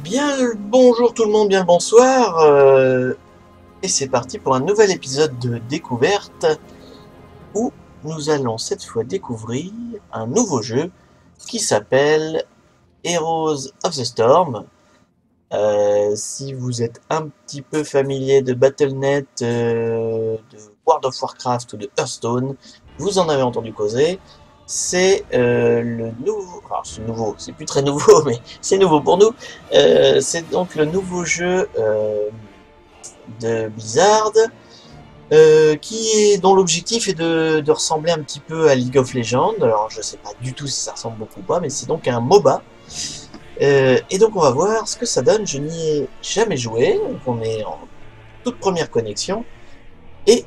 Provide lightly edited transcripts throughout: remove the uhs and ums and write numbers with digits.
Bien le bonjour tout le monde, bien le bonsoir, et c'est parti pour un nouvel épisode de découverte où nous allons cette fois découvrir un nouveau jeu qui s'appelle Heroes of the Storm. Si vous êtes un petit peu familier de Battle.net, de World of Warcraft ou de Hearthstone, vous en avez entendu causer. C'est le nouveau, alors c'est nouveau, c'est plus très nouveau, mais c'est nouveau pour nous. C'est donc le nouveau jeu de Blizzard, dont l'objectif est de ressembler un petit peu à League of Legends. Alors je sais pas du tout si ça ressemble beaucoup ou pas, mais c'est donc un MOBA. Et donc on va voir ce que ça donne. Je n'y ai jamais joué, donc on est en toute première connexion. Et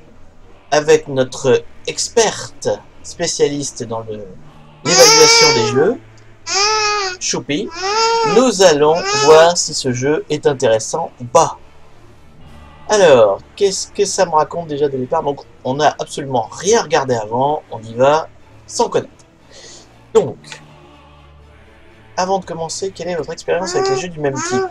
avec notre experte spécialiste dans l'évaluation des jeux, Choupi, nous allons voir si ce jeu est intéressant ou pas. Alors, qu'est-ce que ça me raconte déjà de départ? Donc, on n'a absolument rien regardé avant, on y va sans connaître. Donc, avant de commencer, quelle est votre expérience avec les jeux du même type?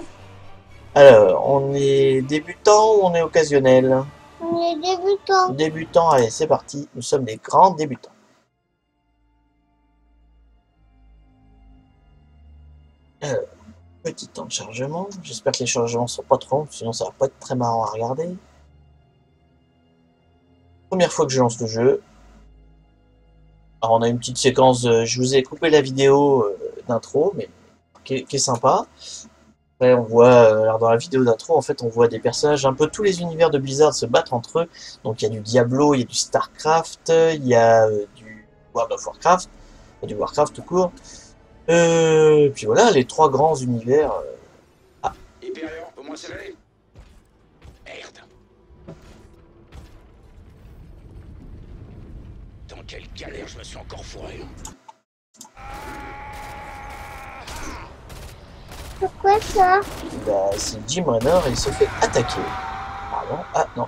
Alors, on est débutant ou on est occasionnel? On est débutant. Débutant, allez, c'est parti. Nous sommes des grands débutants. Alors, petit temps de chargement. J'espère que les chargements sont pas trop longs, sinon ça va pas être très marrant à regarder. Première fois que je lance le jeu. Alors, on a une petite séquence, je vous ai coupé la vidéo d'intro, mais qui est sympa. Après, on voit, alors dans la vidéo d'intro, en fait, on voit des personnages, un peu tous les univers de Blizzard se battre entre eux. Donc, il y a du Diablo, il y a du Starcraft, il y a du World of Warcraft, du Warcraft tout court. Puis voilà, les trois grands univers. Ah. Hyperion, au moins serré. Merde. Dans quelle galère je me suis encore fourré. Pourquoi ça? Bah, c'est Jim Raynor et il se fait attaquer. Pardon, ah non.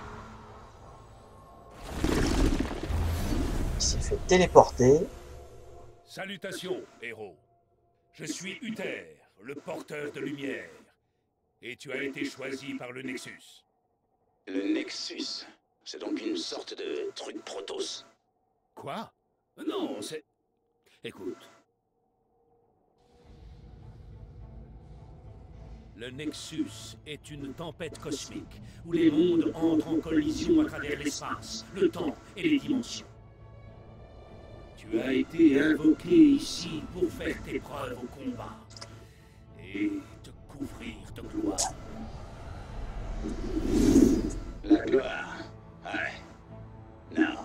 Il s'est fait téléporter. Salutations, héros. Je suis Uther, le porteur de lumière. Et tu as été choisi par le Nexus. Le Nexus, c'est donc une sorte de truc Protoss. Quoi? Non, c'est... Écoute. Le Nexus est une tempête cosmique où les mondes entrent en collision à travers l'espace, le temps et les dimensions. Tu as été invoqué ici pour faire tes preuves au combat et te couvrir de gloire. La gloire? Ouais. Non,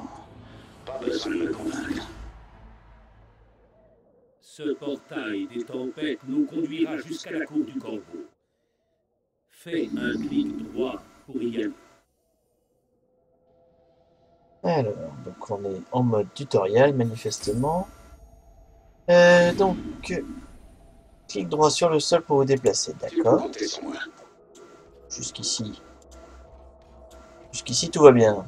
pas besoin de me convaincre. Ce portail des tempêtes nous conduira jusqu'à la cour du corbeau. Fais un clic droit pour y aller. Alors, donc on est en mode tutoriel, manifestement. Donc, clic droit sur le sol pour vous déplacer, Tu peux d'accord. compter sur moi. Jusqu'ici. Jusqu'ici, tout va bien.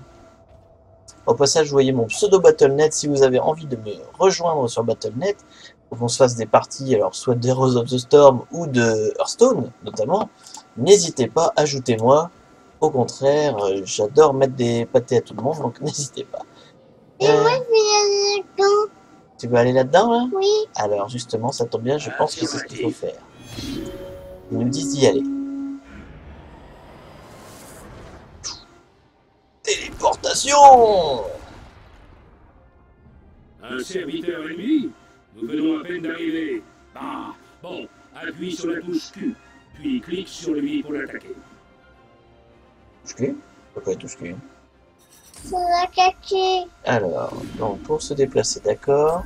Au passage, vous voyez mon pseudo Battle.net. Si vous avez envie de me rejoindre sur Battle.net, pour qu'on se fasse des parties, alors soit d'Heroes of the Storm ou de Hearthstone, notamment, n'hésitez pas, ajoutez-moi. Au contraire, j'adore mettre des pâtés à tout le monde, donc n'hésitez pas. Et moi, je vais aller dedans. Tu veux aller là-dedans, là? Oui. Alors, justement, ça tombe bien, je pense que c'est ce qu'il faut faire. Ils nous disent d'y aller. Téléportation! Un serviteur ennemi? Nous venons à peine d'arriver. Ah, bon, appuie sur la touche Q, puis clique sur lui pour l'attaquer. Touche cul? Pourquoi touche cul? C'est la caché. Alors, donc, pour se déplacer, d'accord.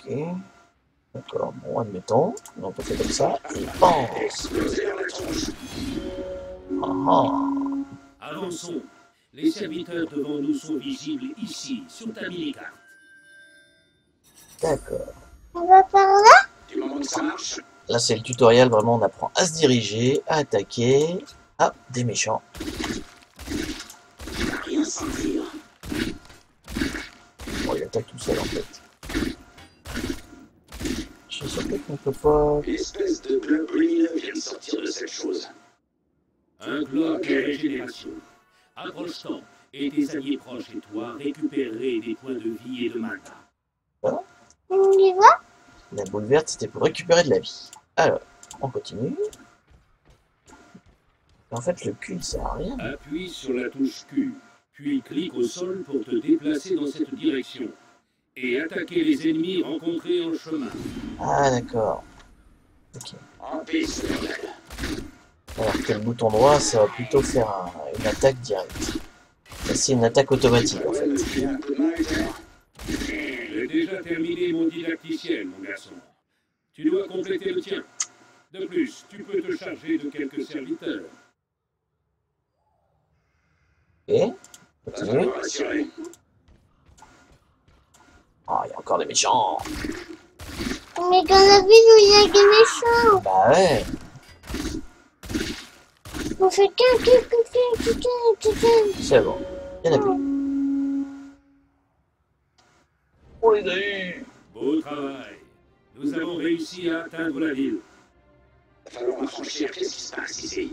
Ok. D'accord, bon, admettons. Donc, on fait comme ça. Et pense! Exploser dans la tronche. Avançons. Les serviteurs devant nous sont visibles ici, sur ta mini-carte. D'accord. On va par là? Du moment que ça marche, Là, c'est le tutoriel, vraiment, on apprend à se diriger, à attaquer. Ah, des méchants. rien sentir. Bon, il attaque tout seul en fait. Je suis surpris qu'on peut pas... Une espèce de globe lumineux vient de sortir de cette chose. Un globe de régénération. Approche-t'en, et tes alliés proches et toi récupérerez des points de vie et de mana. On y va? La boule verte, c'était pour récupérer de la vie. Alors, on continue. En fait, le cul, il sert à rien. Appuie sur la touche Q, puis clique au sol pour te déplacer dans cette direction. Et attaquer les ennemis rencontrés en chemin. Ah, d'accord. Ok. En piste, bordel. Alors que le bouton droit, ça va plutôt faire une attaque directe. Ça, c'est une attaque automatique, en Ouais, fait. me filer un coup de main, Hector. J'ai déjà terminé mon didacticiel, mon garçon. Tu dois compléter le tien. De plus, tu peux te charger de quelques serviteurs. Ok. Pas Continue. encore assuré. Ah, il y a encore des méchants. Mais dans la ville où il y a des méchants, Bah ouais. on fait qu'un. C'est bon. Il y en a plus. On les a eu. Beau travail. Nous avons réussi à atteindre la ville. Va falloir m'affranchir. Qu'est-ce qui se passe ici?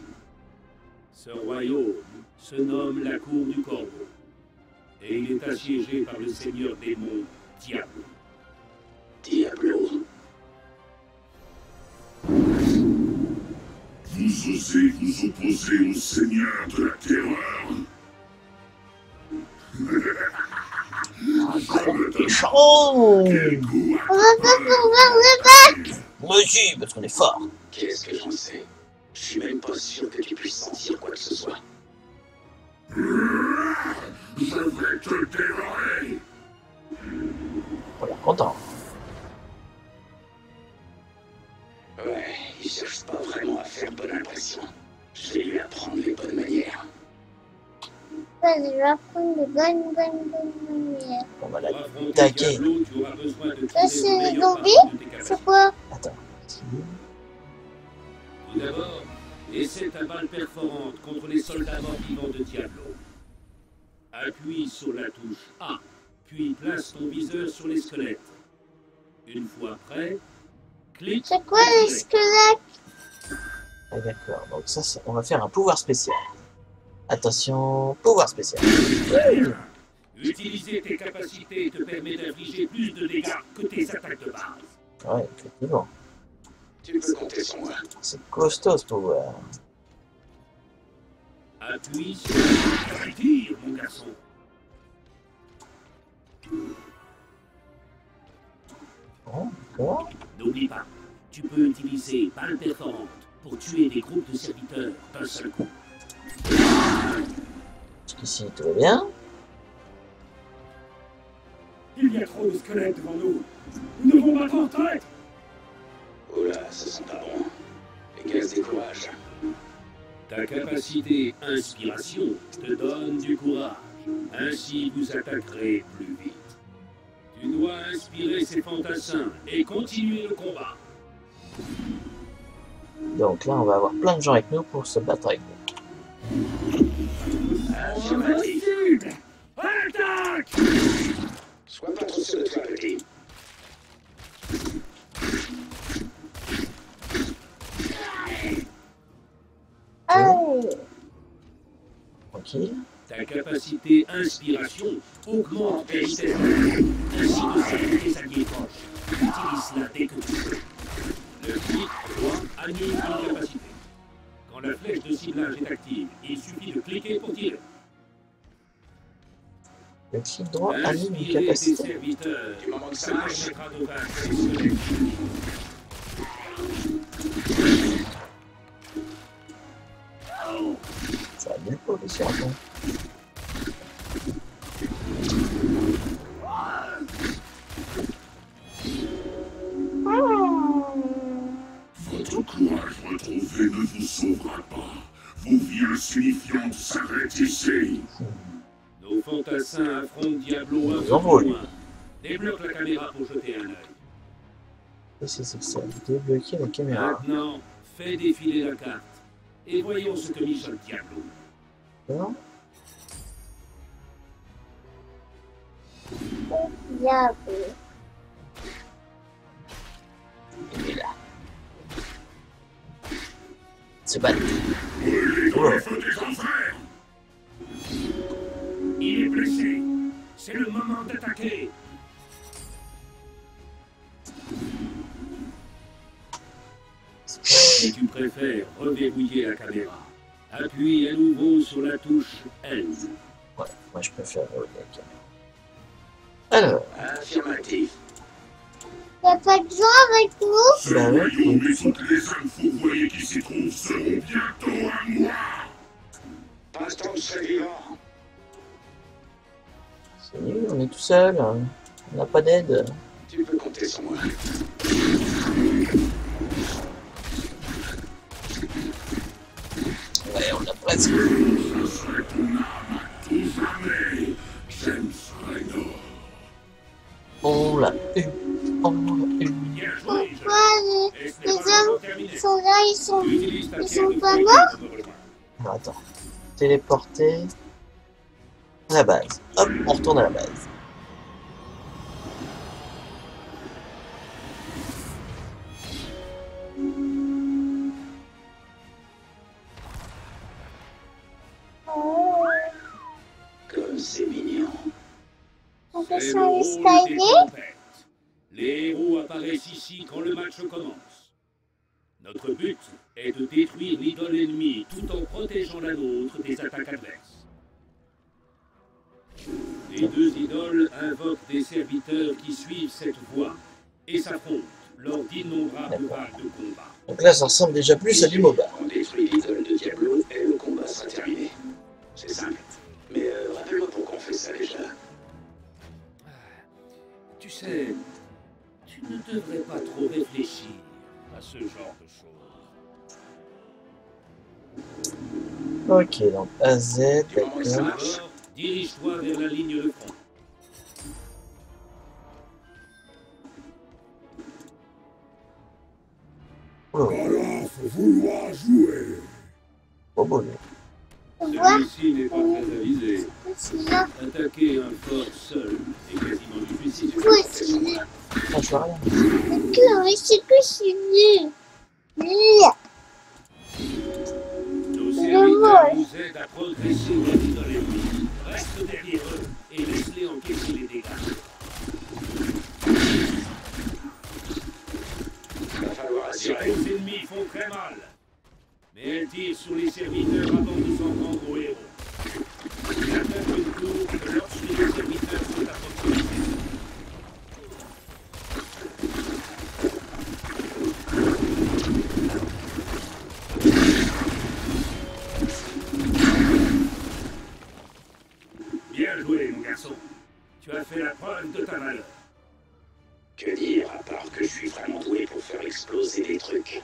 Ce royaume se nomme la Cour du Corbeau. Et il est assiégé par le seigneur démon, Diablo. Diablo. Vous osez vous opposer au Seigneur de la Terreur? Méchant. Quel goût On va pas pouvoir le battre. Moi aussi, parce qu'on est fort. Qu'est-ce que j'en sais? Je suis même pas sûr que tu puisses sentir quoi que ce soit. Je vais te dévorer! On est content. Ouais, il cherche pas vraiment à faire bonne impression. Je vais lui apprendre les bonnes manières. Vas-y, je vais apprendre de bonnes manières. On va Pour affronter l'attaquer. Diablo, tu auras besoin de Ça, tirer c'est le les meilleur zombies? parti de tes capacités. C'est quoi? Attends. Tout d'abord, essaie ta balle perforante contre les soldats morts-vivants de Diablo. Appuie sur la touche A, puis place ton viseur sur les squelettes. Une fois prêt, clique. C'est quoi les squelettes? Ah, d'accord. Donc ça, on va faire un pouvoir spécial. Attention, pouvoir spécial. Utiliser tes capacités te permet d'infliger plus de dégâts que tes attaques de base. Ouais, effectivement. Tu peux compter sur moi. C'est costaud ce pouvoir. Appuie sur la touche tir, mon garçon. Bon, d'accord. N'oublie pas, tu peux utiliser balle perforante pour tuer des groupes de serviteurs d'un seul coup. Jusqu'ici, tout va bien. Il y a trop de squelettes devant nous. Nous devons battre en retraite. Oh là, ça sent pas bon. Les gaz découragent. Ta capacité inspiration te donne du courage. Ainsi vous attaquerez plus vite. Tu dois inspirer ces fantassins et continuer le combat. Donc là, on va avoir plein de gens avec nous pour se battre avec nous. Affirmatif. Attaque! Sois pas trop sûr de toi, petit. Allez. Tranquille. Ta capacité inspiration augmente ta vitesse d'attaque, ainsi que celle de tes alliés proches. Utilise-la dès que tu peux. Le clic droit annule une capacité. Quand la flèche de ciblage est active, il suffit de cliquer pour tirer. Le clic droit annule une Inspirer tes capacité. serviteurs Du moment que te ça marche. permettra de vaincre les squelettes. Ça va bien pas sur un pont. Votre courage retrouvé ne vous sauvera pas. Vos vies insignifiantes s'arrêtent ici. Nos fantassins affrontent Diablo un Ils peu envolent. plus loin. Débloque la caméra pour jeter un œil. Qu'est-ce que c'est que ça? Débloquer la caméra. Maintenant, fais défiler la carte. Et voyons ce que mijote Diablo. D'accord. diable. Il est là. Se battre. Il est blessé. C'est le moment d'attaquer. Si tu préfères reverrouiller la caméra, appuie à nouveau sur la touche L. Ouais, moi je préfère la caméra. Alors, Affirmatif. Y'a pas de gens avec nous? bah ouais, Voyons, mais toutes les infos voyez qui s'y trouvent seront bientôt à moi. Pas tant que je serai vivant. c'est nul, on est tout seul. Hein. On n'a pas d'aide. Tu peux compter sur moi. Ouais, on a presque. Je serai ton âme à tout jamais. James Raynor. On l'a eu. On l'a eu. Bien joué, jeune. Pourquoi Et ce n'est les pas encore hommes terminé. sont là, Utilise ta ils pierre sont de pas fouille morts? pour me rejoindre. Non, attends. Téléporter. À la base. Hop, on retourne à la base. Comme c'est mignon. On peut C'est sur le rôle l'escalier? des tempêtes. Les héros apparaissent ici quand le match commence. Notre but est de détruire l'idole ennemie tout en protégeant la nôtre des attaques adverses. Les deux idoles invoquent des serviteurs qui suivent cette voie et s'affrontent lors d'innombrables vagues de combat. Donc là, ça ressemble déjà plus à du MOBA. On détruit l'idole de Diablo et le combat sera terminé. C'est simple. Mais rappelle-moi pourquoi on fait ça déjà. Tu sais, tu ne devrais pas trop réfléchir à ce genre de choses. Ok, donc AZ, Du moment que ça d'accord. marche, Alors, dirige-toi vers la ligne de front. Oh, Alors, faut vouloir jouer. oh, bon. On voit Celui-ci n'est pas très avisé. celui-là. Attaquer un fort seul est quasiment difficile. Toi aussi. Ah, je vois rien. D'accord, mais c'est que c'est nul. Nul. Nos serviteurs nous aident à progresser vers l'idole ennemie. Reste derrière eux et laisse-les encaisser les dégâts. va falloir Ces assurer. grosses ennemis font très mal. Mais elles tirent sur les serviteurs avant de s'en rendre aux héros. Ils attaquent une tour lorsque les serviteurs sont à proximité. Bien joué, mon garçon. Tu as fait la preuve de ta valeur. Que dire à part que je suis vraiment doué pour faire exploser des trucs.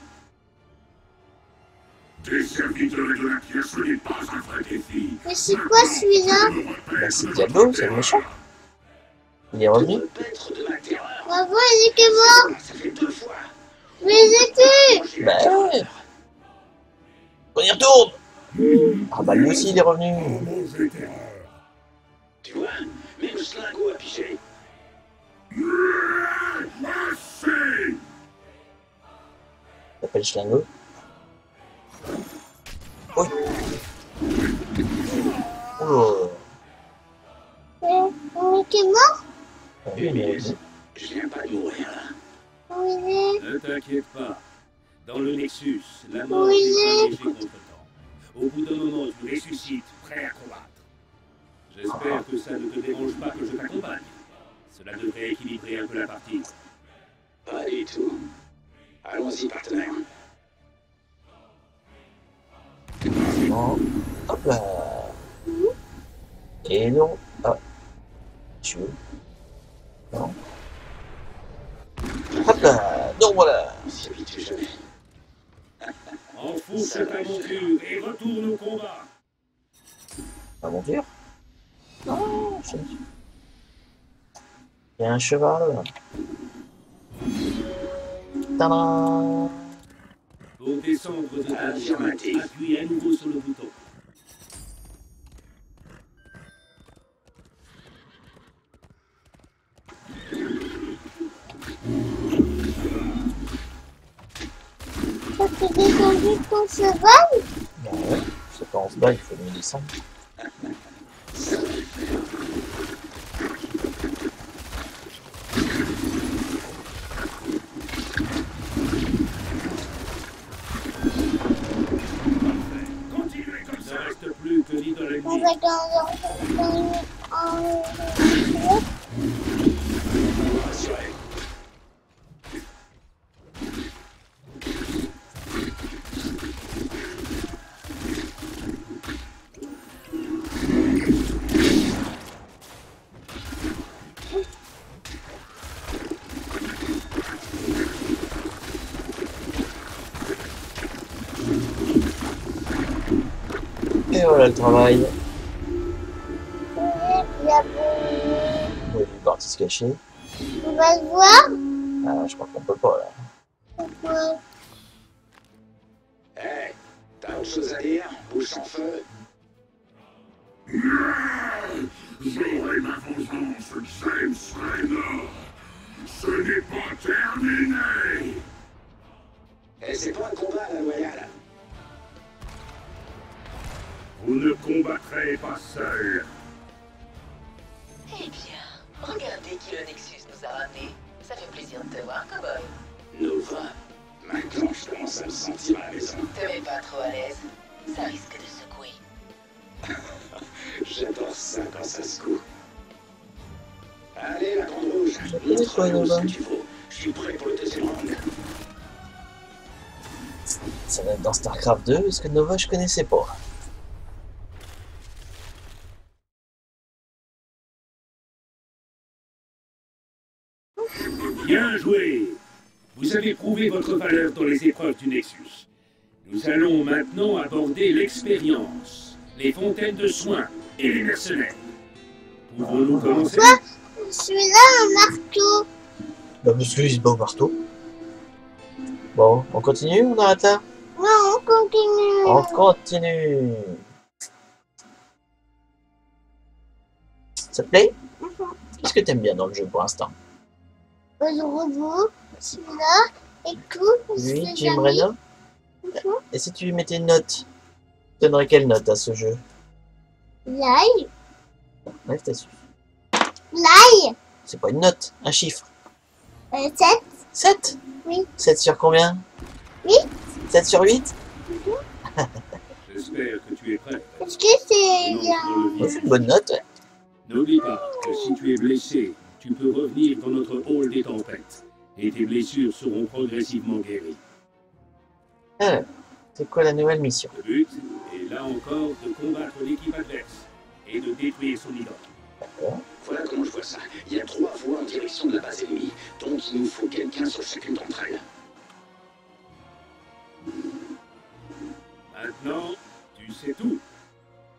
Des serviteurs et de la pierre, ce n'est pas un vrai défi. Mais c'est quoi celui-là? Bah, c'est Diablo, c'est le méchant. Il est revenu. Me paître de ma terreur. Bravo, Eric est mort. Ça fait 2 fois. Mais j'étais. J'ai Bah ouais. On y retourne. Ah bah lui aussi, il est revenu. Manger terreur. Tu vois, même Slingo a piché. Assez. Il s'appelle Schlingo. Oui. Oh. Eric est mort? Ah oui, mais oui. Je viens pas de mourir là. Où il est? Ne t'inquiète pas. Dans le Nexus, la mort Oui. est un léger contretemps. Au bout d'un moment, tu ressuscites, prêt à combattre. J'espère que ça ne te dérange pas que je t'accompagne. Cela devrait équilibrer un peu la partie. Pas du tout. Allons-y, partenaire. Non. Hop là. Et non. Ah. Je suis où? Non. Hop là. Donc voilà. On s'y habitue jamais. Enfourche cette aventure et retourne au combat. Aventure. Non, je... Il y a un cheval. Tadam. Pour descendre de ta Affirmatif. appuie à nouveau sur le bouton. C'est descendu ton cheval? Bah ouais, c'est quand on se bat, il faut mieux descendre. Continuez comme ça. Il ne reste plus que l'idole On ennemie. va dans Rassurez. Et voilà le travail. il y a On est parti se cacher. On va le voir? Ah, je crois qu'on peut pas là. Pourquoi? Hé, t'as autre chose à dire? Bouche sans feu? J'aurai ma vengeance, James Raynor. Ce n'est pas terminé. Et c'est pas un combat à la loyale. Vous ne combattrez pas seul. Eh bien, regardez qui le Nexus nous a ramené. Ça fait plaisir de te voir, cowboy. Nova. Maintenant, je commence à me sentir à la maison. Te mets pas trop à l'aise. Ça risque de secouer. J'adore ça quand ça secoue. Allez, la grande rouge, connais pas, montre-nous ce Nova. que tu vaux. Je suis prêt pour le deuxième round. Ça va être dans StarCraft 2, parce que Nova je connaissais pas. Bien joué. Vous avez prouvé votre valeur dans les épreuves du Nexus. Nous allons maintenant aborder l'expérience, les fontaines de soins et les mercenaires. Pouvons-nous commencer? Celui-là, un marteau. Bah parce qu'il se bat au marteau. Bon, on continue ou on arrête là? Non, on continue. On continue. Ça te plaît? Qu'est-ce que t'aimes bien dans le jeu pour l'instant? Le robot, celui-là, et tout. Oui, c'est Jim jamais. Reno. Et si tu lui mettais une note? Tu donnerais quelle note à ce jeu? L'ail. Ouais, t'es sûr. L'ail. C'est pas une note, un chiffre. 7. 7? Oui. 7 sur combien? 8. 7 sur 8? J'espère que tu es prêt. Est-ce que c'est Entrons bien? dans le Ouais, vif. c'est une bonne note, ouais. N'oublie pas que si tu es blessé, tu peux revenir dans notre hall des tempêtes. Et tes blessures seront progressivement guéries. Alors, c'est quoi la nouvelle mission? Le but est là encore de combattre l'équipe adverse et de détruire son idole. Voilà comment je vois ça. Il y a 3 voies en direction de la base ennemie, donc il nous faut quelqu'un sur chacune d'entre elles. Maintenant, tu sais tout.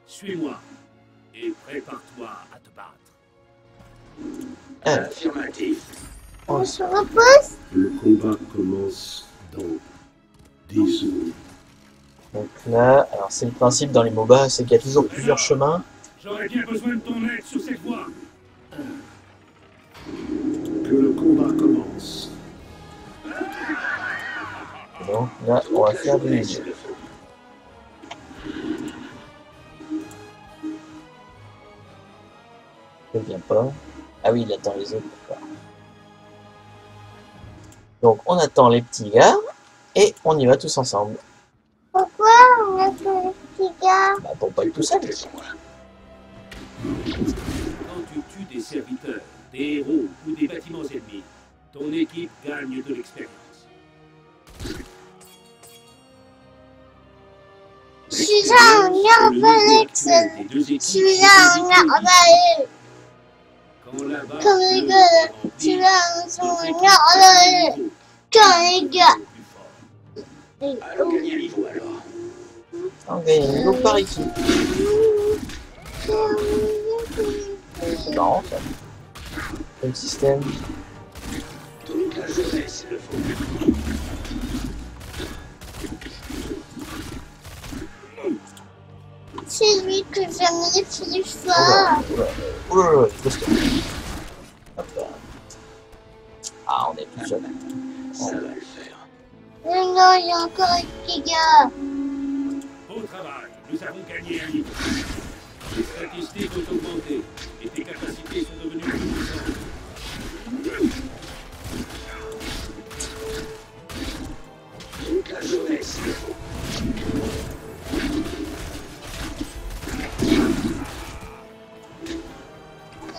Suis-moi et prépare-toi à te battre. Affirmatif. On se repose? Le combat commence dans 10 secondes. Donc là, alors c'est le principe dans les MOBA, c'est qu'il y a toujours plusieurs chemins. J'aurais bien besoin de ton aide sur cette voie. Que le combat commence. Donc là, on va Toute la faire du journée, milieu. s'il le faut. Je ne viens pas. Ah oui, il attend les autres, d'accord. Donc on attend les petits gars et on y va tous ensemble. Pourquoi on a fait le petit gars? Bah, pour pas être tout seul. Laissons-moi. Quand tu tues des serviteurs, des héros ou des bâtiments ennemis, ton équipe gagne de l'expérience. Je suis un Nervalex. Je suis un Nervalex. Quand la barre Comme les bleue gars, est remplie, je suis un notre équipe Nervalex. gagne de Comme les gars. plus fort. Allons gagner un niveau alors. On gagne un niveau par équipe. C'est marrant ça. Comme système. Toute la journée, s'il le faut. C'est lui que j'aime le plus fort. Oula, oula, oula, costaud. Hop là. Ah, on est tout seul. Ça va le faire. Non, non, il y a encore un petit gars. Bon travail, nous avons gagné un niveau. Les statistiques ont augmenté et tes capacités sont devenues plus puissantes. Toute la jeunesse.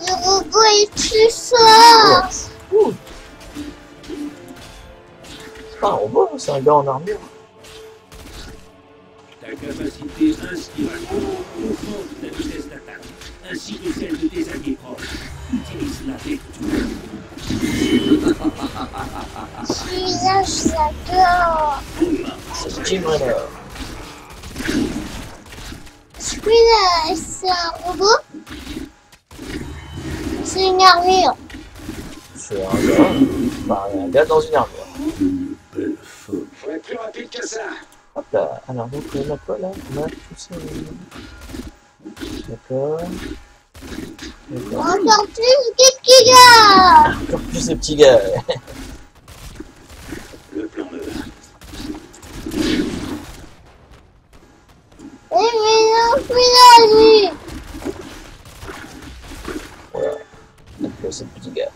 Le robot est plus fort. Ouh. C'est pas un robot, c'est un gars en armure. Ta capacité inspiration augmente ta vitesse d'attaque, ainsi que celle de tes alliés proches. Utilise-la avec tout. Celui-là, je l'adore. C'est Jim Raynor. Celui-là, c'est un robot. C'est une armure. C'est un gars. Bah, un gars dans une armure. Belle femme. Faut être plus rapide que ça. Hop là. Alors, donc, on a quoi là? On a tout ça. D'accord. D'accord. Encore plus que petit gars. Encore plus de petits gars. Le plan me va. Eh mais non, celui-là, lui. Voilà. Donc, c'est le petit gars.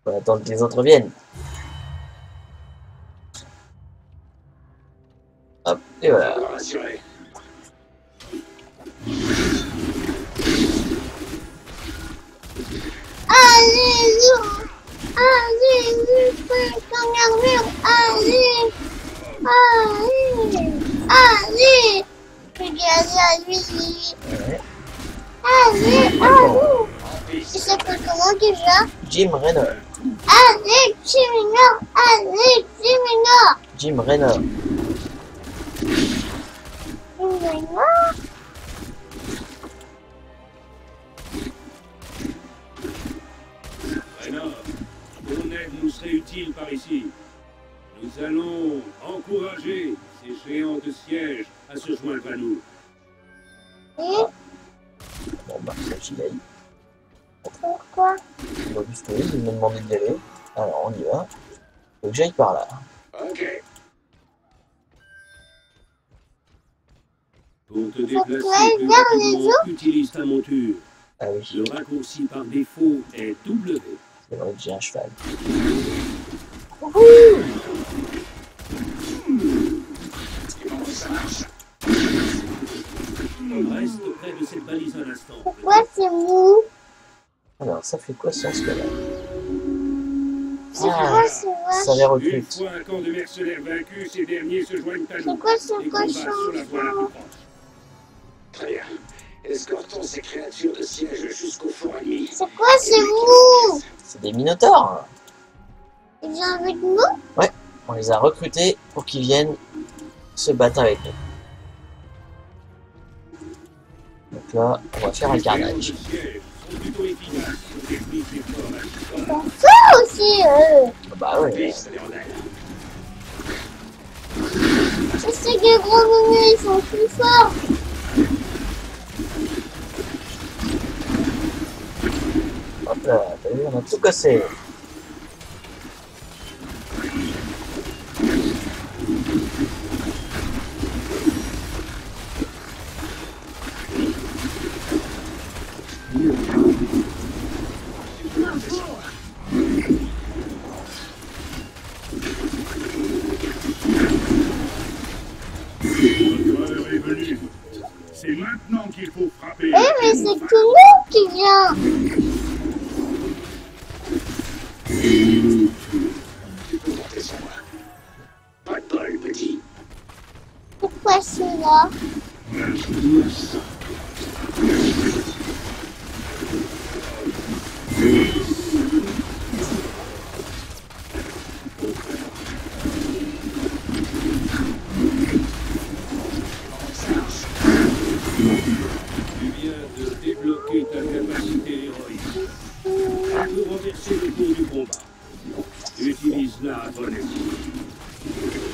On va attendre que les autres viennent. Hop, et voilà. Faut rassurer. Allez, allez, fais ton armure, allez, allez, allez. Je dis allez à lui, Ouais. allez, allez. Il s'appelle comment déjà? Jim Raynor. Allez, Jimino, allez, Jimino. Jim Raynor. Jimino. Raynor, ton aide nous serait utile par ici. Nous allons encourager ces géants de siège à se joindre à nous. Et Bon, bah, c'est Chilaï. pourquoi? Il m'a juste il m'a demandé d'y aller. Alors, on y va. Faut que j'aille par là. Ok. Pour te Pourquoi déplacer plus vers les rapidement, utilise ta monture. Ah oui, Le raccourci par défaut est W. c'est vrai que j'ai un cheval. Comment ça marche? Reste près de cette balise un instant. Pourquoi c'est mou? Alors, ça fait quoi ça, ce gars-là? C'est Ah, quoi ce vache? ça les Une recrute. fois un camp de mercenaires vaincu, ces derniers se joignent à C'est nous quoi ce et combattent cochon? sur la voie la plus proche. Très bien. Escortons ces créatures de siège jusqu'au fort ennemi. C'est quoi ce mou? C'est des minotaures. Il vient avec nous? On les a recrutés pour qu'ils viennent se battre avec nous. Donc là, on va faire un carnage. Les sièges sont plutôt efficaces pour détruire les forts magiques. Ils sont forts aussi, eux. Bah ouais. Piste des rondelles. Je sais que les gros menus, ils sont plus forts. Hop là, t'as vu, on a tout cassé. L'heure est venue. C'est maintenant qu'il faut frapper. Eh, mais c'est tout nous qui vient. Tu peux compter sur moi. Pas de bol, petit. Pourquoi celui-là? Tu viens de débloquer ta capacité héroïque. Pour renverser le cours du combat. Utilise-la à bon escient.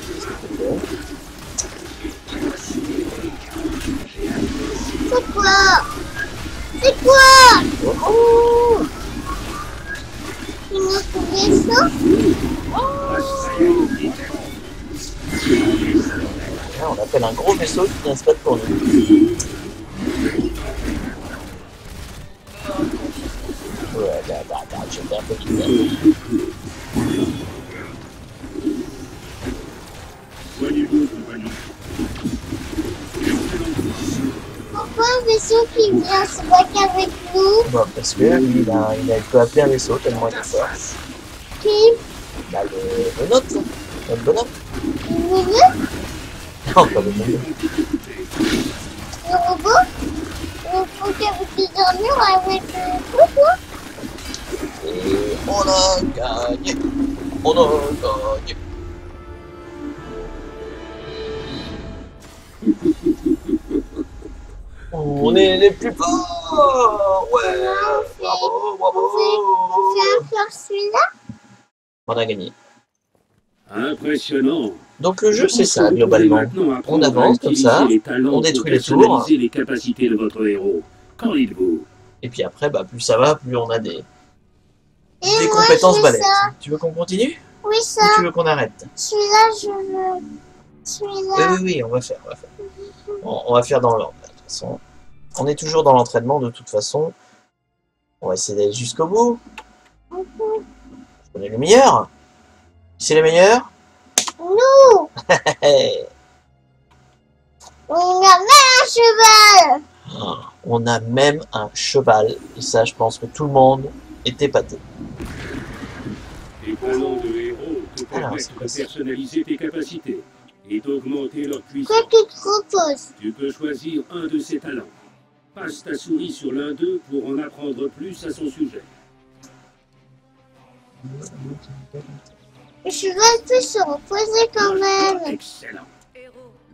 C'est quoi? C'est quoi? Oh, Une autre vaisseau? Ah, ça Là, on appelle un gros vaisseau qui vient se battre pour nous. Ouais, j'étais un peu quitté. Pourquoi un vaisseau qui vient se battre avec nous? Bon, parce que lui, il peut appeler un vaisseau tellement il est fort. Qui? Bah, le nôtre, notre bonhomme. Le robot? Non, pas le bonhomme. Le robot? Le robot qui avait des armures avec le truc là? Et on a gagné. On a gagné. On est les plus forts. Ouais. Bravo, bravo. On fait un faire celui-là? On a gagné. Impressionnant. Donc le jeu c'est ça globalement. On avance comme ça, on détruit les tours. Les capacités de votre héros. Qu'en dites-vous? Et puis après, bah, plus ça va, plus on a des Et moi, compétences je veux balèzes. ça. Tu veux qu'on continue? Oui, ça. Ou tu veux qu'on arrête? Celui-là, je veux. Celui-là. Oui, on va faire. On va faire dans l'ordre. De toute façon, on est toujours dans l'entraînement de toute façon. On va essayer d'aller jusqu'au bout. Je connais le meilleur. C'est le meilleur? Nous, on a même un cheval. On a même un cheval. Et ça, je pense que tout le monde est épaté. Les talents de héros te Alors, permettent c'est de quoi ça? personnaliser tes capacités et d'augmenter leur puissance. Quoi tu te proposes? Tu peux choisir un de ces talents. Passe ta souris sur l'un d'eux pour en apprendre plus à son sujet. Le cheval peut se reposer quand même. Excellent.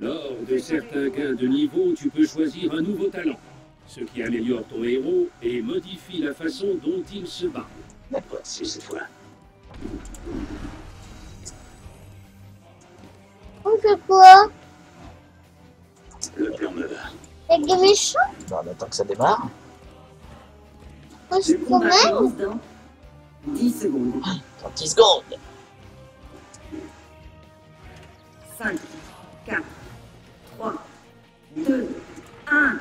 Lors de certains gains de niveau, tu peux choisir un nouveau talent, ce qui améliore ton héros et modifie la façon dont il se bat. D'accord. C'est cette fois. On fait quoi? Le plan me va. Avec des méchants? Bon, on attend que ça démarre. On se promène? commence dans 10 secondes. Dans 10 secondes. 5, 4, 3, 2, 1.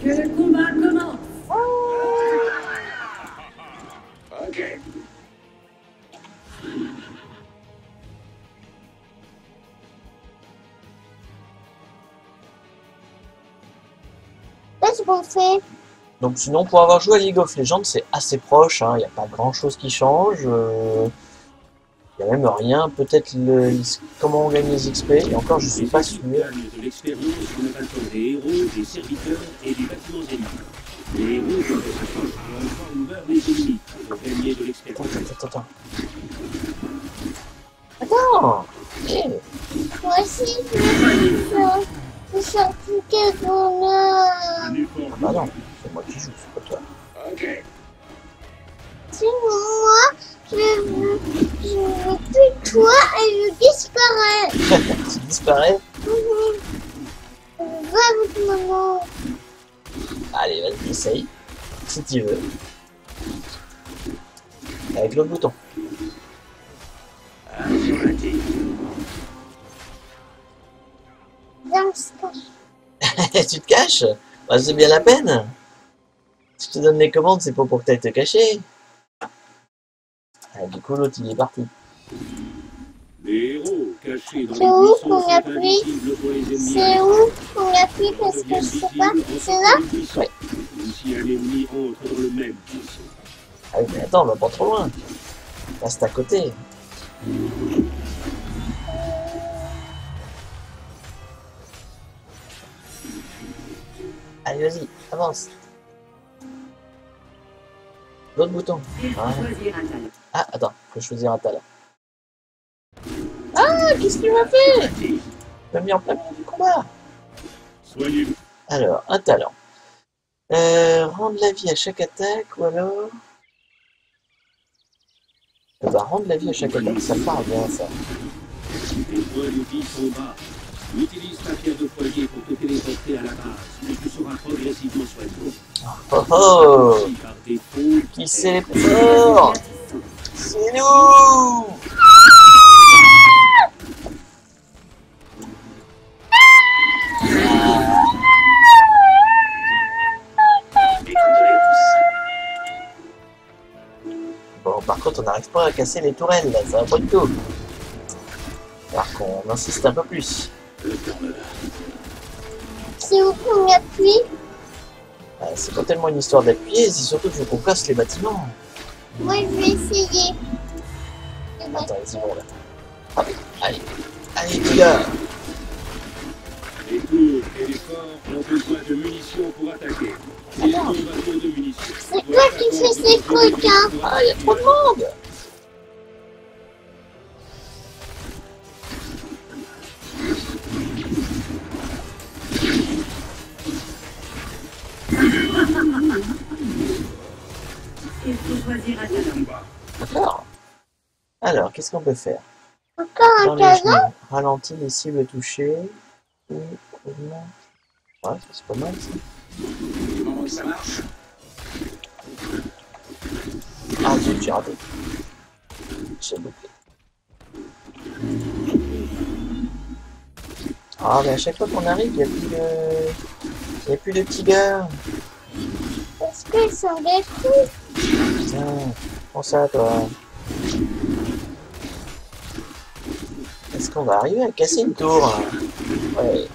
Que le combat commence. Ok. Qu'est-ce qu'on fait? Donc sinon, pour avoir joué à League of Legends, c'est assez proche. Il n'y a pas grand-chose qui change. Il n'y a même rien. Peut-être comment on gagne les XP. Et encore, je suis Les pas équipes sûr. gagnent de l'expérience en abattant des héros, des serviteurs et des bâtiments ennemis. Les héros doivent s'affronter et encore meurent les ennemis pour gagner de l'expérience. Attends. Attends. Eh, Moi aussi, je veux faire. Je sens plus quel bonheur. Un effort bah non, c'est moi qui joue, c'est pas toi. Ok. Sinon, moi, je veux plus toi et je disparais. Tu disparais. Je veux avec maman. Allez, vas-y, essaye. Si tu veux. Avec l'autre bouton. Ah, sur la tête. Viens, on se cache. Tu te caches? Bah, c'est bien la peine. Si je te donne les commandes, c'est pas pour que tu ailles te cacher. Ah, du coup, l'autre, il est parti. Les héros cachés dans C'est les où buissons qu'on sont appuie? invisibles pour les ennemis. C'est où qu'on appuie parce que je sais pas. C'est là? Ouais. Ou si un ennemi entre dans le même buisson. Ah oui, mais attends, on va pas trop loin. Reste à côté. Allez, vas-y, avance. L'autre bouton. Il faut Voilà. choisir un talent. Ah, attends, faut choisir un talent. Ah, qu'est-ce qu'il m'a fait? Il m'a mis en plein milieu du combat. Soyez Alors, un talent. Rendre la vie à chaque attaque, ou alors... rendre la vie à chaque attaque, ça me parle bien, ça. les points de vie sont bas. Utilise ta pierre de foyer pour te téléporter à la base, mais tu seras progressivement soigné. Oh oh! Si par défaut, Qui c'est les plus forts? C'est nous! Bon, par contre, on n'arrive pas à casser les tourelles, là, ça va pas du tout. Alors qu'on insiste un peu plus. C'est où qu'on appuie? C'est pas tellement une histoire d'appuyer, c'est surtout qu'il faut qu'on casse les bâtiments. Moi, je vais essayer. Attends, ils y vont là. Hop, allez, allez, les gars. Les tours et les forts ont besoin de munitions pour attaquer. Ils ont besoin de munitions. C'est toi qui fais ces trucs, hein? Ah, il y a trop de monde. Il faut choisir un talent. D'accord. Alors, qu'est-ce qu'on peut faire? Encore Dans un les cadeau? genoux, ralentit les cibles touchées. Et augmente. Ouais, c'est pas mal ça. Du moment que ça marche. Ah, j'ai raté. J'ai loupé. Ah, mais à chaque fois qu'on arrive, il n'y a plus de... Il n'y a plus de tigers. Est-ce qu'ils sont détruits? Putain, prends ça, toi. Est-ce qu'on va arriver à casser une tour? Ouais.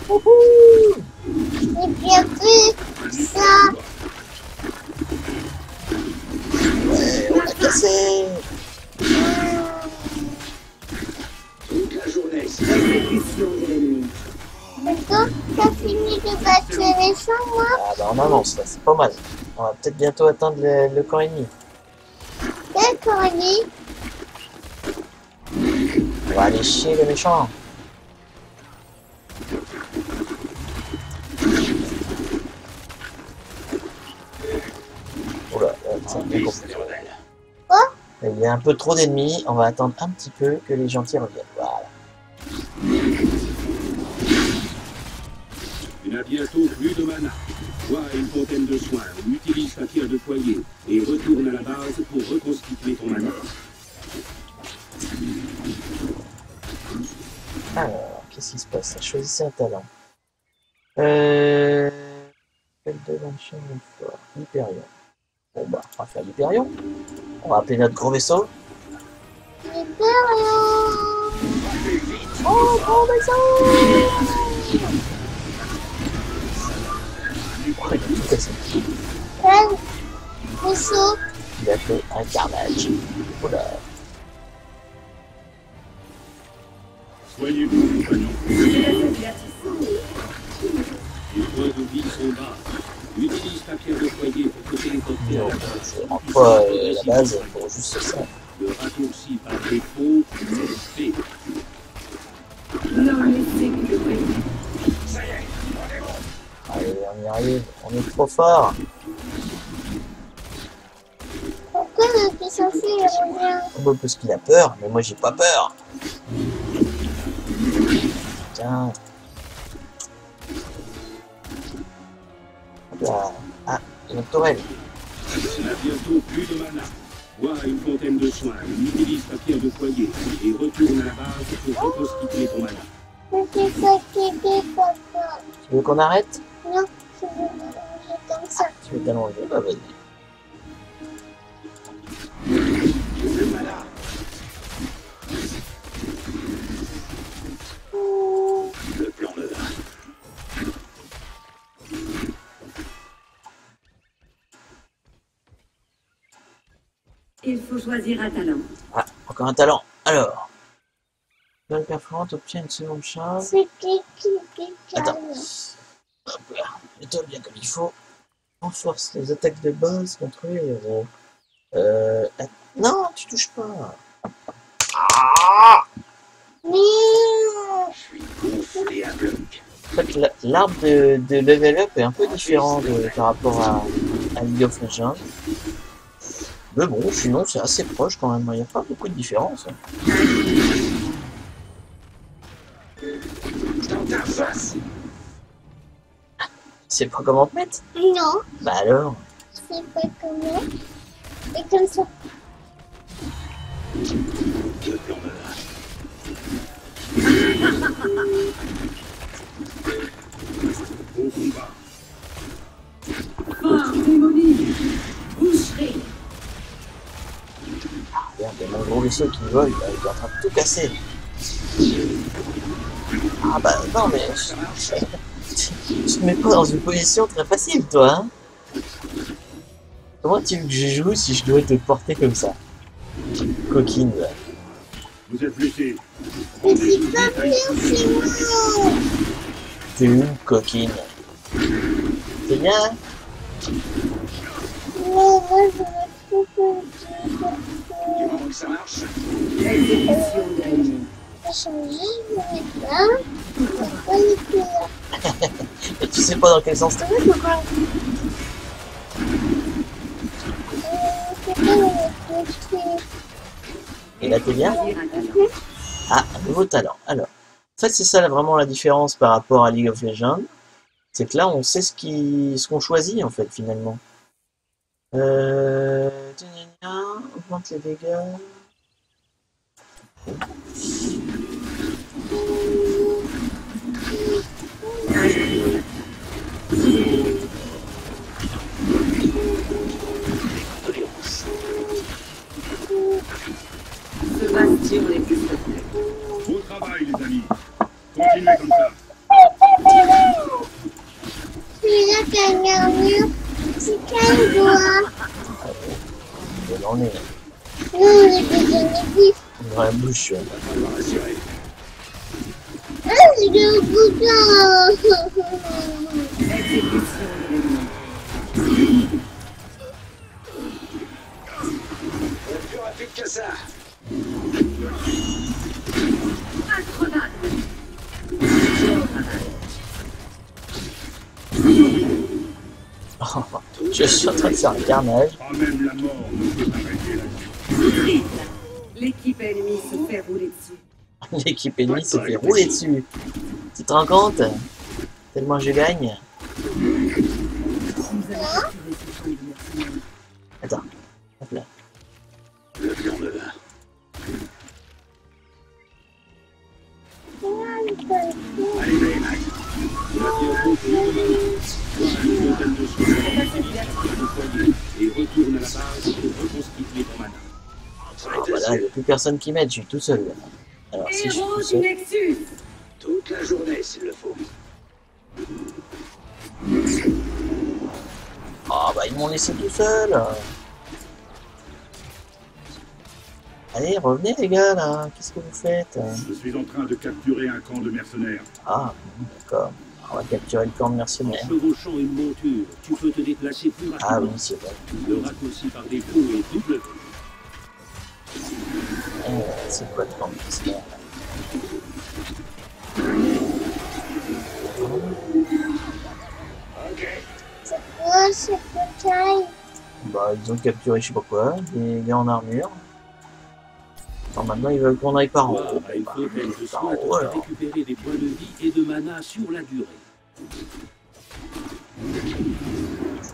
Wouhou! J'ai bien vu ça. Ouais, on a cassé. Toute la journée, c'est Exécution de l'ennemi. D'accord? T'as fini de battre les méchants, moi? Ah bah on avance là, c'est pas mal. On va peut-être bientôt atteindre le camp ennemi. D'accord, Ali. On va aller chier les méchants. Oula, c'est bien compliqué. Il y a un peu trop d'ennemis, on va attendre un petit peu que les gentils reviennent. Voilà. Tu n'as bientôt plus de mana. Bois une fontaine de soins, utilise ta pierre de foyer et retourne à la base pour reconstituer ton mana. Alors, qu'est-ce qui se passe? Choisissez un talent. Quel de l'ancien fort? Hyperion. Bon bah, on va faire l'Hyperion. On va appeler notre gros vaisseau. J'ai peur, Oh, gros vaisseau! Oh, il a tout cassé. Quel vaisseau? Il a fait un carnage. Oula. Soignez-vous, compagnon. Les points de vie sont bas. Utilise ta pierre de foyer pour te téléporter à la base. C'est en quoi la base pour juste ça. Le raccourci par défaut, c'est fait. Non, laissez que le vrai. Allez, on y arrive. On est trop fort. Pourquoi le plus censé revient? Oh, parce qu'il a peur, mais moi j'ai pas peur. Tiens. Hop là. Ah, une tourelle. Tu n'as bientôt plus de mana. Bois une fontaine de soins, utilise ta pierre de foyer et retourne à la base pour reconstituer ton mana. Je suis fatiguée, papa. Tu veux qu'on arrête? Non, je veux manger comme ça. Tu veux t'allonger? Bah vas-y. le plan de là. Il faut choisir un talent. Ah, encore un talent. Alors. Nouvelle performante obtient une seconde charge. C'est qui Attends. calme. Hop là. Mets-toi bien comme il faut. Renforce les attaques de base contre les héros. Non, tu touches pas. Mais Je suis gonflé à bloc. En fait, l'arbre de level up est un peu différent par rapport à League of Legends. Mais bon, sinon c'est assez proche quand même. Il n'y a pas beaucoup de différence. Dans ta face. C'est pas comment te mettre? non, Bah alors. c'est pas comment. Et comme ça. Le plan de là. Au combat. Fort démoli. Boucherie. Regarde, il y a mon gros vaisseau qui vole, il est en train de tout casser. Ah bah non mais... Tu te mets pas dans une position très facile toi hein. Comment tu veux que je joue si je dois te porter comme ça? Coquine. Vous êtes blessé. Mais c'est pas bien, c'est moi. T'es où, coquine? C'est bien hein? Non, moi je me trouve que Du moment que ça marche, Exécution de l'ennemi. je vais changer, je vais mettre là. Je vais pas mettre là. Et tu sais pas dans quel sens tu veux ou quoi? C'est pas le mettre. Et là t'es bien? Choisir un talent. Ah, un nouveau talent. Alors, en fait c'est ça là, vraiment la différence par rapport à League of Legends. C'est que là on sait ce qu'on choisit en fait finalement. Augmente les dégâts. Ce bastion n'est plus stable. Bon travail, les amis. Continuez comme ça. Celui-là qui a une armure, c'est quel doigt? Il en est Non, j'ai des ennemis. dans la bouche. Ah, c'est le bouton. Exécution de l'ennemi. il n'y aura plus que ça. Incroyable. Je suis en train de faire un carnage. Pas même la mort ne peut arrêter la vie. Triple. L'équipe ennemie se fait rouler dessus. L'équipe ennemie se fait rouler dessus. Tu te rends compte? Tellement je gagne. Vous avez capturé ce champ de mercenaires. Attends. Hop là. Le plan me va. Allez, les mecs. Une de soins Et retourne à la base pour reconstituer ton mana. Ah, voilà, il n'y a plus personne qui m'aide, je suis tout seul. Là. Alors si je suis Héros tout du seul. Nexus. toute la journée s'il le faut. Ah bah ils m'ont laissé tout seul. Allez, revenez les gars là, qu'est-ce que vous faites? Je suis en train de capturer un camp de mercenaires. Ah, d'accord. On va capturer le camp de En mercenaires. chevauchant une monture, tu peux te déplacer plus Ah rapidement. oui, c'est vrai. Le raccourci par défaut est W. C'est quoi le camp de mercenaires? Ok. C'est quoi cette bataille? Bah ils ont capturé je sais pas quoi, des gars en armure. Alors maintenant ils veulent qu'on aille par en haut. Voir à une Bah, fontaine de par soins en te haut fait alors. récupérer des points de vie et de mana sur la durée.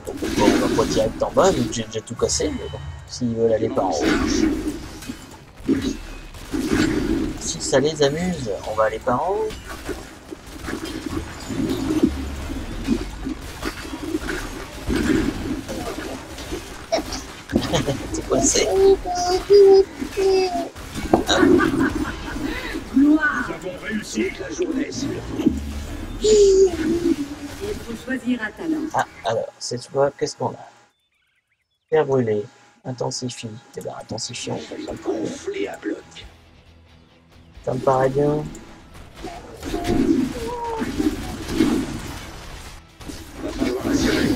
Donc on va pas direct en bas vu que j'ai déjà tout cassé, mais bon, s'ils veulent aller par en haut. Si ça les amuse, on va aller par en haut. C'est coincé. Gloire. Nous avons réussi. Toute la journée s'il le faut. Il faut choisir un talent. Ah, alors, cette fois, qu'est-ce qu'on a? Faire brûler, intensifie. Eh ben, intensifions, ça me paraît bien. Gonflé à bloc. Ça me paraît bien. Va falloir assurer.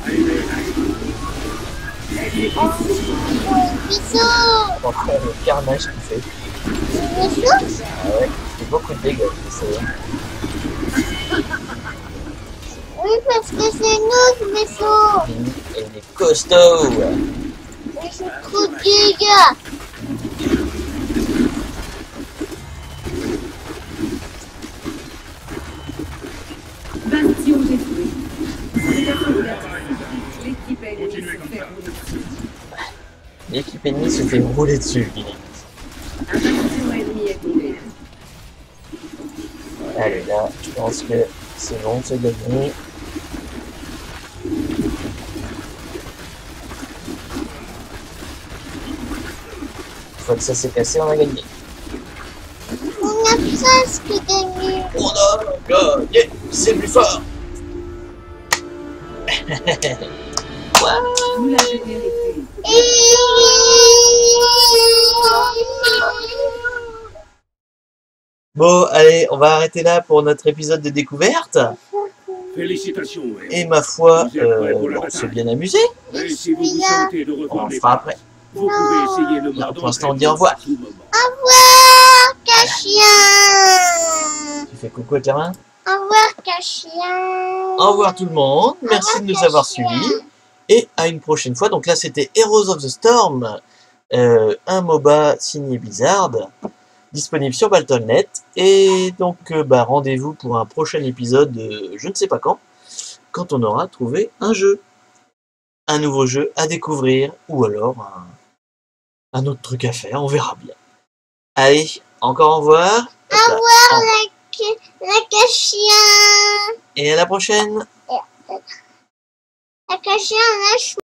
Allez, les mecs. Vaisseau. On va faire le carnage qu'il fait. Vaisseau. Ah ouais, il fait beaucoup de dégâts, c'est vrai. Oui, parce que c'est notre vaisseau. Et il est costaud. Mais c'est trop de dégâts. Bastion détruit. C'est la sauvegarde. L'équipe ennemie Continuez se comme fait ça. rouler dessus. L'équipe ennemie se fait rouler dessus. Un bastion ennemi est tombé. Allez, là, je pense que c'est bon, c'est gagné. Une fois que ça s'est cassé, on a gagné. On a presque gagné. On a gagné, c'est plus fort. Vous l'avez mérité. Bon, allez, on va arrêter là pour notre épisode de découverte. Félicitations, héros. Et ma foi, Vous êtes prêts pour la on s'est bataille. bien amusé. Mais si vous vous sentez de On revoir le les fera phases, après. vous pouvez essayer le Non, mode pour l'instant, on dit d'entraînement au revoir. à tout moment. Au revoir, Cachien. Tu fais coucou avec la main. Au revoir, Cachien. Au revoir tout le monde. Merci de nous avoir suivis. Et à une prochaine fois. Donc là, c'était Heroes of the Storm. Un MOBA signé Blizzard. Disponible sur Battle.net. Et donc, rendez-vous pour un prochain épisode, je ne sais pas quand on aura trouvé un jeu. Un nouveau jeu à découvrir. Ou alors un autre truc à faire. On verra bien. Allez, encore au revoir. Au revoir, la Cachien. Et à la prochaine. La Cachien, lâche